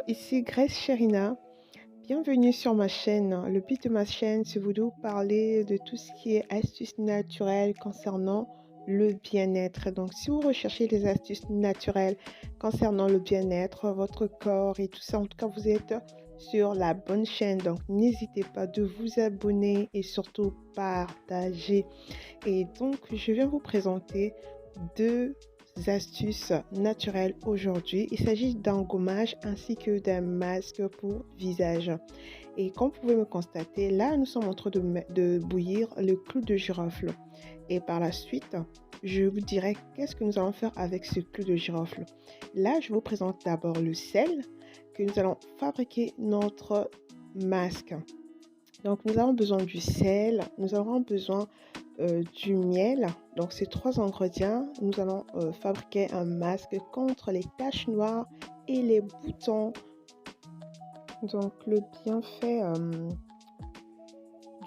Ici Grace Sherina. Bienvenue sur ma chaîne. Le but de ma chaîne, c'est de vous parler de tout ce qui est astuces naturelles concernant le bien-être. Donc, si vous recherchez des astuces naturelles concernant le bien-être, votre corps et tout ça, en tout cas, vous êtes sur la bonne chaîne. Donc, n'hésitez pas de vous abonner et surtout partager. Et donc, je viens vous présenter deux astuces naturelles aujourd'hui. Il s'agit d'un gommage ainsi que d'un masque pour visage. Et comme vous pouvez me constater, là, nous sommes en train de bouillir le clou de girofle. Et par la suite, je vous dirai qu'est-ce que nous allons faire avec ce clou de girofle. Là, je vous présente d'abord le sel que nous allons fabriquer notre masque. Donc, nous avons besoin du sel, nous avons besoin du miel. Donc, ces trois ingrédients, nous allons fabriquer un masque contre les taches noires et les boutons. Donc, le bienfait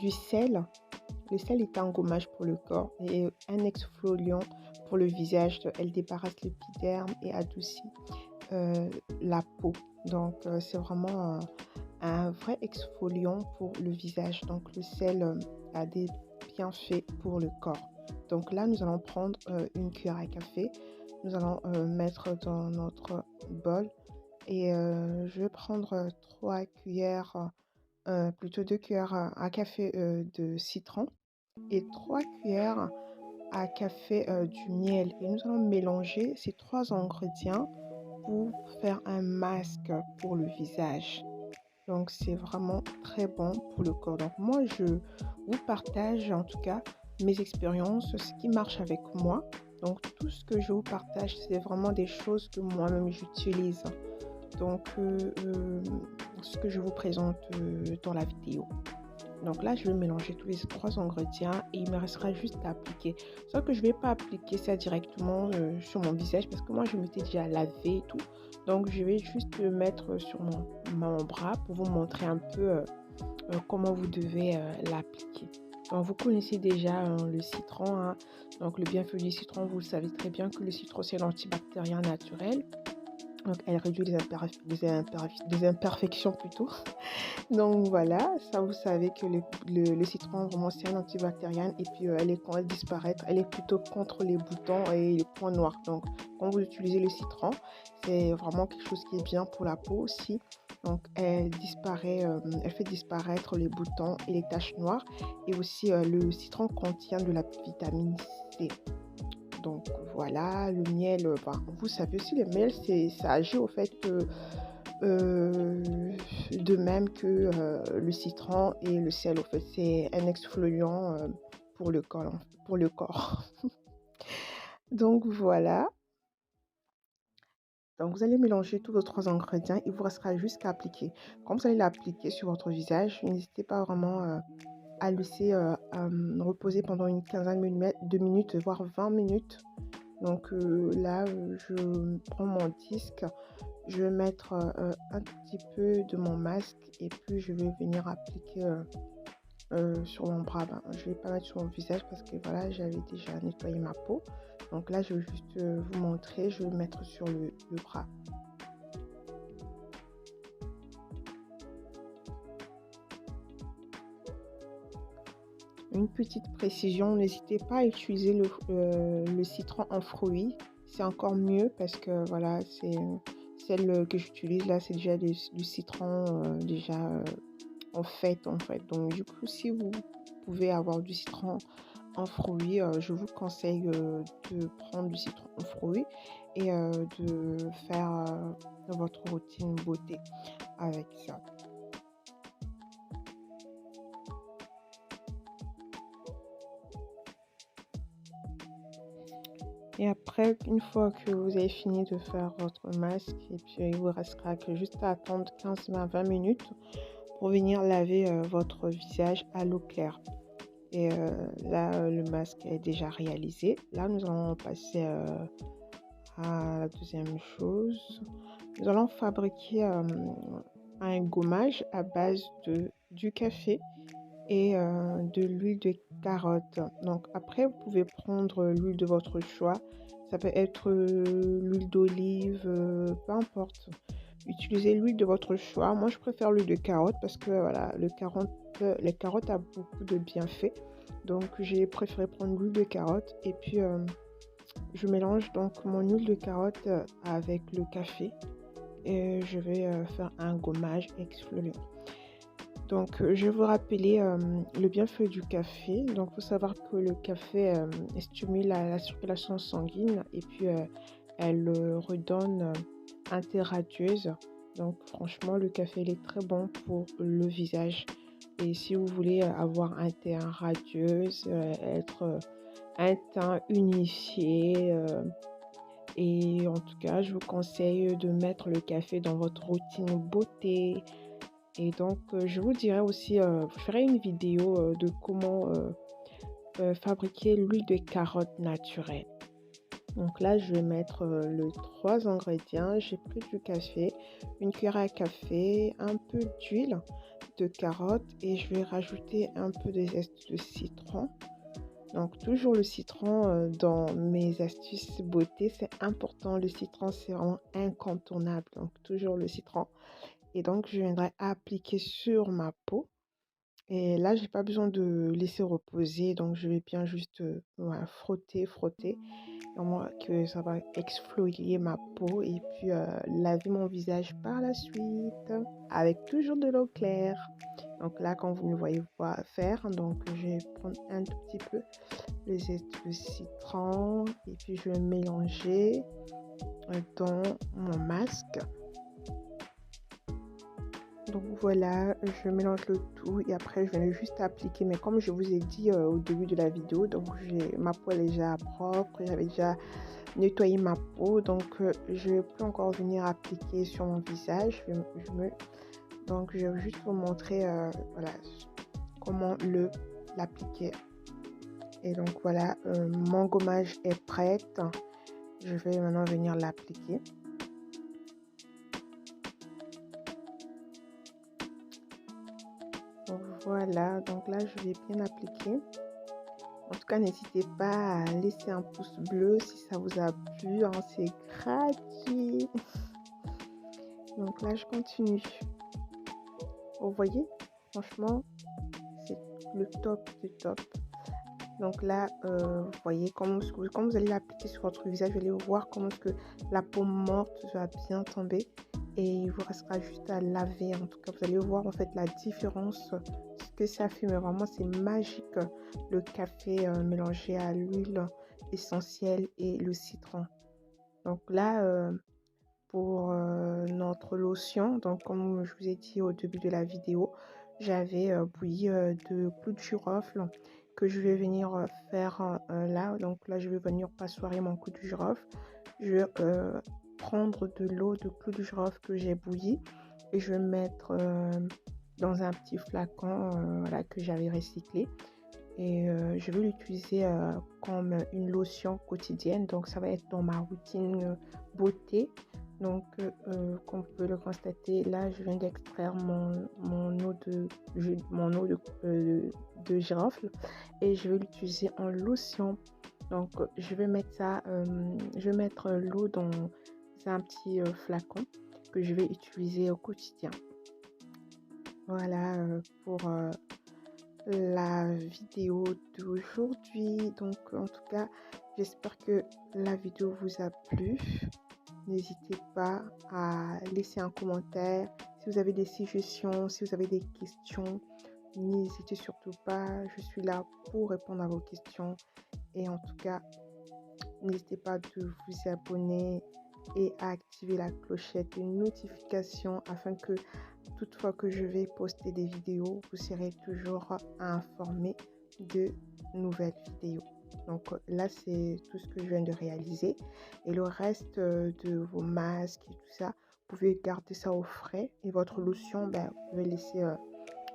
du sel, le sel est un gommage pour le corps et un exfoliant pour le visage. Elle débarrasse l'épiderme et adoucit la peau. Donc, c'est vraiment un vrai exfoliant pour le visage. Donc, le sel a des bienfaits pour le corps. Donc là, nous allons prendre une cuillère à café. Nous allons mettre dans notre bol et je vais prendre 3 cuillères, plutôt 2 cuillères à café de citron et 3 cuillères à café du miel. Et nous allons mélanger ces trois ingrédients pour faire un masque pour le visage. Donc, c'est vraiment très bon pour le corps. Donc, moi, je vous partage en tout cas mes expériences, ce qui marche avec moi. Donc, tout ce que je vous partage, c'est vraiment des choses que moi-même j'utilise. Donc, ce que je vous présente dans la vidéo. Donc là, je vais mélanger tous les trois ingrédients et il me restera juste à appliquer. Sauf que je ne vais pas appliquer ça directement sur mon visage parce que moi, je m'étais déjà lavé et tout. Donc, je vais juste le mettre sur mon bras pour vous montrer un peu comment vous devez l'appliquer. Donc, vous connaissez déjà le citron, hein. Donc, le bienfait du citron, vous savez très bien que le citron, c'est l'antibactérien naturel. Donc, elle réduit les imperfections plutôt. Donc voilà, ça vous savez que le citron, vraiment, c'est un antibactérien. Et puis, quand elle disparaît, elle est plutôt contre les boutons et les points noirs. Donc, quand vous utilisez le citron, c'est vraiment quelque chose qui est bien pour la peau aussi. Donc, elle fait disparaître les boutons et les taches noires. Et aussi, le citron contient de la vitamine C. Donc, voilà, le miel, vous savez aussi, le miel, ça agit au fait de même que le citron et le sel. Au fait, c'est un exfoliant pour le corps, pour le corps. Donc voilà. Donc vous allez mélanger tous vos trois ingrédients. Il vous restera juste qu'à appliquer. Quand vous allez l'appliquer sur votre visage, n'hésitez pas vraiment à laisser reposer pendant une quinzaine de minutes, voire 20 minutes. Donc là, je prends mon disque. Je vais mettre un tout petit peu de mon masque et puis je vais venir appliquer sur mon bras. Je vais pas mettre sur mon visage parce que voilà, j'avais déjà nettoyé ma peau. Donc là, je vais juste vous montrer. Je vais mettre sur le bras. Une petite précision, n'hésitez pas à utiliser le citron en fruits. C'est encore mieux parce que voilà, c'est celle que j'utilise là, c'est déjà du citron déjà en fait. Donc du coup, si vous pouvez avoir du citron en fruits, je vous conseille de prendre du citron en fruits et de faire votre routine beauté avec ça. Et après, une fois que vous avez fini de faire votre masque, et puis il vous restera que juste à attendre 15-20 minutes pour venir laver votre visage à l'eau claire. Et là, le masque est déjà réalisé. Là, nous allons passer à la deuxième chose. Nous allons fabriquer un gommage à base du café et de l'huile de carotte. Donc après, vous pouvez prendre l'huile de votre choix. Ça peut être l'huile d'olive, peu importe. Utilisez l'huile de votre choix. Moi, je préfère l'huile de carotte parce que voilà, les carottes a beaucoup de bienfaits. Donc, j'ai préféré prendre l'huile de carotte et puis je mélange donc mon huile de carotte avec le café et je vais faire un gommage exfoliant. Donc, je vais vous rappeler le bienfait du café. Donc, il faut savoir que le café stimule la circulation sanguine et puis elle redonne un teint radieuse. Donc, franchement, le café il est très bon pour le visage. Et si vous voulez avoir un teint radieuse, être un teint unifié, et en tout cas, je vous conseille de mettre le café dans votre routine beauté. Et donc, je vous dirai aussi, je ferai une vidéo de comment fabriquer l'huile de carotte naturelle. Donc là, je vais mettre les 3 ingrédients. J'ai pris du café, une cuillère à café, un peu d'huile de carotte et je vais rajouter un peu de zeste de citron. Donc toujours le citron dans mes astuces beauté, c'est important. Le citron, c'est vraiment incontournable. Donc toujours le citron. Et donc, je viendrai appliquer sur ma peau. Et là, j'ai pas besoin de laisser reposer. Donc, je vais bien juste voilà, frotter, frotter. Vraiment que ça va exfolier ma peau. Et puis, laver mon visage par la suite. Avec toujours de l'eau claire. Donc là, quand vous me voyez faire, donc je vais prendre un tout petit peu le zeste de citron. Et puis, je vais mélanger dans mon masque. Donc voilà, je mélange le tout et après je vais juste appliquer. Mais comme je vous ai dit au début de la vidéo, donc ma peau est déjà propre, j'avais déjà nettoyé ma peau. Donc je peux encore venir appliquer sur mon visage. Donc je vais juste vous montrer voilà, comment l'appliquer. Et donc voilà, mon gommage est prête. Je vais maintenant venir l'appliquer. Donc voilà, donc là je vais bien appliquer. En tout cas, n'hésitez pas à laisser un pouce bleu si ça vous a plu, hein, c'est gratuit. Donc là je continue. Vous voyez, franchement, c'est le top du top. Donc là, vous voyez, quand vous allez l'appliquer sur votre visage, vous allez voir comment est-ce que la peau morte va bien tomber. Et il vous restera juste à laver. En tout cas, vous allez voir en fait la différence, ce que ça fait. Mais vraiment, c'est magique. Le café mélangé à l'huile essentielle et le citron. Donc là, pour notre lotion, donc comme je vous ai dit au début de la vidéo, j'avais bouilli de clous de girofle que je vais venir faire là. Donc là, je vais venir passoirer mon clou de girofle. Je vais prendre de l'eau de clou de girofle que j'ai bouilli et je vais mettre dans un petit flacon voilà, que j'avais recyclé. Et je vais l'utiliser comme une lotion quotidienne. Donc ça va être dans ma routine beauté. Donc comme vous pouvez le constater, là je viens d'extraire mon eau de girofle et je vais l'utiliser en lotion. Donc je vais mettre l'eau dans un petit flacon que je vais utiliser au quotidien. Voilà pour la vidéo d'aujourd'hui. Donc en tout cas, j'espère que la vidéo vous a plu. N'hésitez pas à laisser un commentaire. Si vous avez des suggestions, si vous avez des questions, n'hésitez surtout pas. Je suis là pour répondre à vos questions. Et en tout cas, n'hésitez pas de vous abonner et à activer la clochette de notification afin que toutefois que je vais poster des vidéos, vous serez toujours informé de nouvelles vidéos. Donc là, c'est tout ce que je viens de réaliser. Et le reste de vos masques et tout ça, vous pouvez garder ça au frais. Et votre lotion, vous pouvez laisser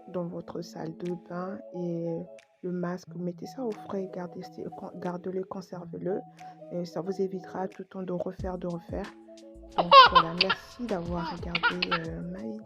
dans votre salle de bain. Et le masque, vous mettez ça au frais, gardez-le, conservez-le. Et ça vous évitera tout le temps de refaire. Donc voilà, merci d'avoir regardé ma vidéo.